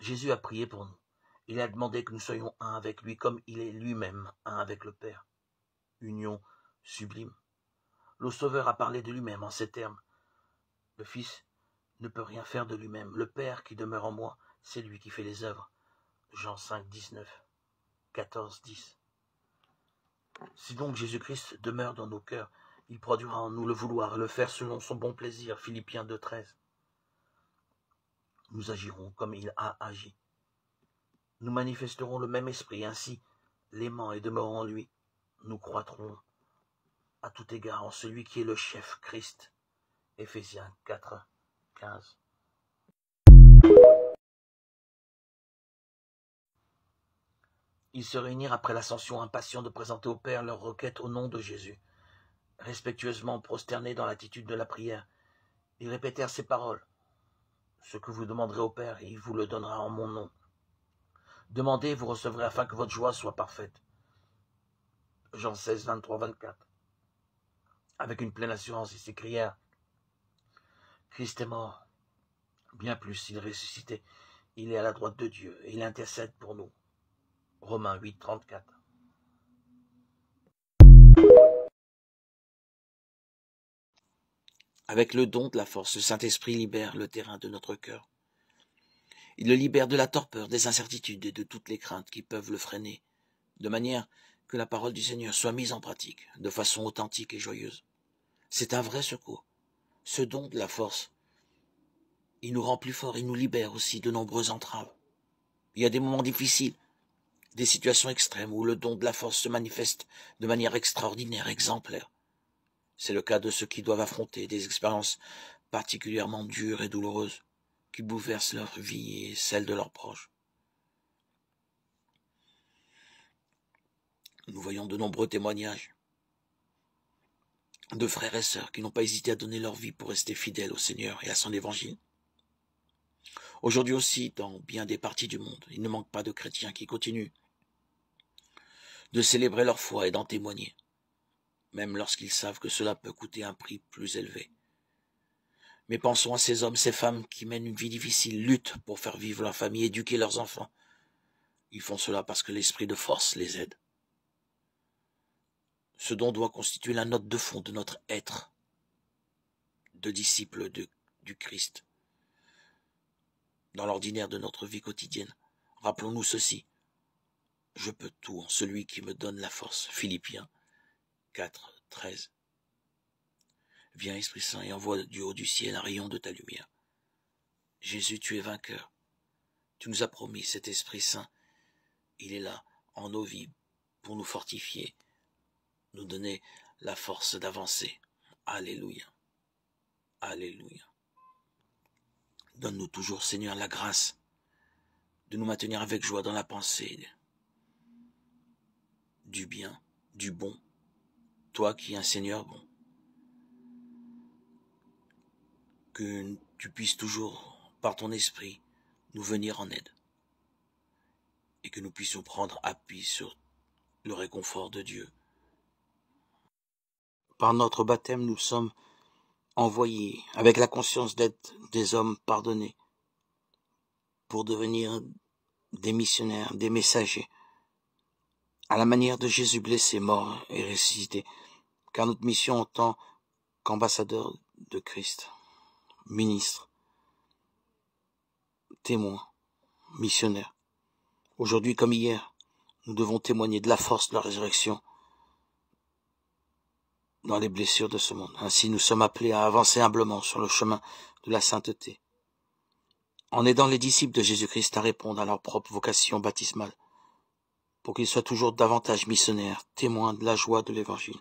Jésus a prié pour nous. Il a demandé que nous soyons un avec lui comme il est lui-même un avec le Père. Union sublime. Le Sauveur a parlé de lui-même en ces termes. Le Fils ne peut rien faire de lui-même. Le Père qui demeure en moi, c'est lui qui fait les œuvres. Jean 5, 19, 14, 10. Si donc Jésus-Christ demeure dans nos cœurs, il produira en nous le vouloir et le faire selon son bon plaisir. Philippiens 2, 13. Nous agirons comme il a agi. Nous manifesterons le même esprit, ainsi, l'aimant et demeurant en lui, nous croîtrons à tout égard en celui qui est le chef, Christ. Éphésiens 4, 15. Ils se réunirent après l'ascension impatients de présenter au Père leurs requêtes au nom de Jésus. Respectueusement prosternés dans l'attitude de la prière, ils répétèrent ces paroles. Ce que vous demanderez au Père, il vous le donnera en mon nom. Demandez et vous recevrez afin que votre joie soit parfaite. Jean 16, 23, 24. Avec une pleine assurance, ils s'écrièrent, Christ est mort. Bien plus, il est ressuscité. Il est à la droite de Dieu et il intercède pour nous. Romains 8, 34. Avec le don de la force, le Saint-Esprit libère le terrain de notre cœur. Il le libère de la torpeur, des incertitudes et de toutes les craintes qui peuvent le freiner, de manière que la parole du Seigneur soit mise en pratique de façon authentique et joyeuse. C'est un vrai secours. Ce don de la force, il nous rend plus forts, il nous libère aussi de nombreuses entraves. Il y a des moments difficiles, des situations extrêmes où le don de la force se manifeste de manière extraordinaire, exemplaire. C'est le cas de ceux qui doivent affronter des expériences particulièrement dures et douloureuses, qui bouleversent leur vie et celle de leurs proches. Nous voyons de nombreux témoignages de frères et sœurs qui n'ont pas hésité à donner leur vie pour rester fidèles au Seigneur et à son évangile. Aujourd'hui aussi, dans bien des parties du monde, il ne manque pas de chrétiens qui continuent de célébrer leur foi et d'en témoigner, même lorsqu'ils savent que cela peut coûter un prix plus élevé. Mais pensons à ces hommes, ces femmes qui mènent une vie difficile, luttent pour faire vivre leur famille, éduquer leurs enfants. Ils font cela parce que l'esprit de force les aide. Ce don doit constituer la note de fond de notre être de disciples du Christ. Dans l'ordinaire de notre vie quotidienne, rappelons-nous ceci. Je peux tout en celui qui me donne la force. Philippiens 4, 13. Viens, Esprit Saint, et envoie du haut du ciel un rayon de ta lumière. Jésus, tu es vainqueur. Tu nous as promis cet Esprit Saint. Il est là, en nos vies, pour nous fortifier, nous donner la force d'avancer. Alléluia. Alléluia. Donne-nous toujours, Seigneur, la grâce de nous maintenir avec joie dans la pensée du bien, du bon, toi qui es un Seigneur bon. Que tu puisses toujours, par ton esprit, nous venir en aide et que nous puissions prendre appui sur le réconfort de Dieu. Par notre baptême, nous sommes envoyés avec la conscience d'être des hommes pardonnés pour devenir des missionnaires, des messagers, à la manière de Jésus blessé, mort et ressuscité, car notre mission en tant qu'ambassadeur de Christ, ministre, témoin, missionnaire. Aujourd'hui comme hier, nous devons témoigner de la force de la résurrection dans les blessures de ce monde. Ainsi, nous sommes appelés à avancer humblement sur le chemin de la sainteté, en aidant les disciples de Jésus-Christ à répondre à leur propre vocation baptismale, pour qu'ils soient toujours davantage missionnaires, témoins de la joie de l'Évangile.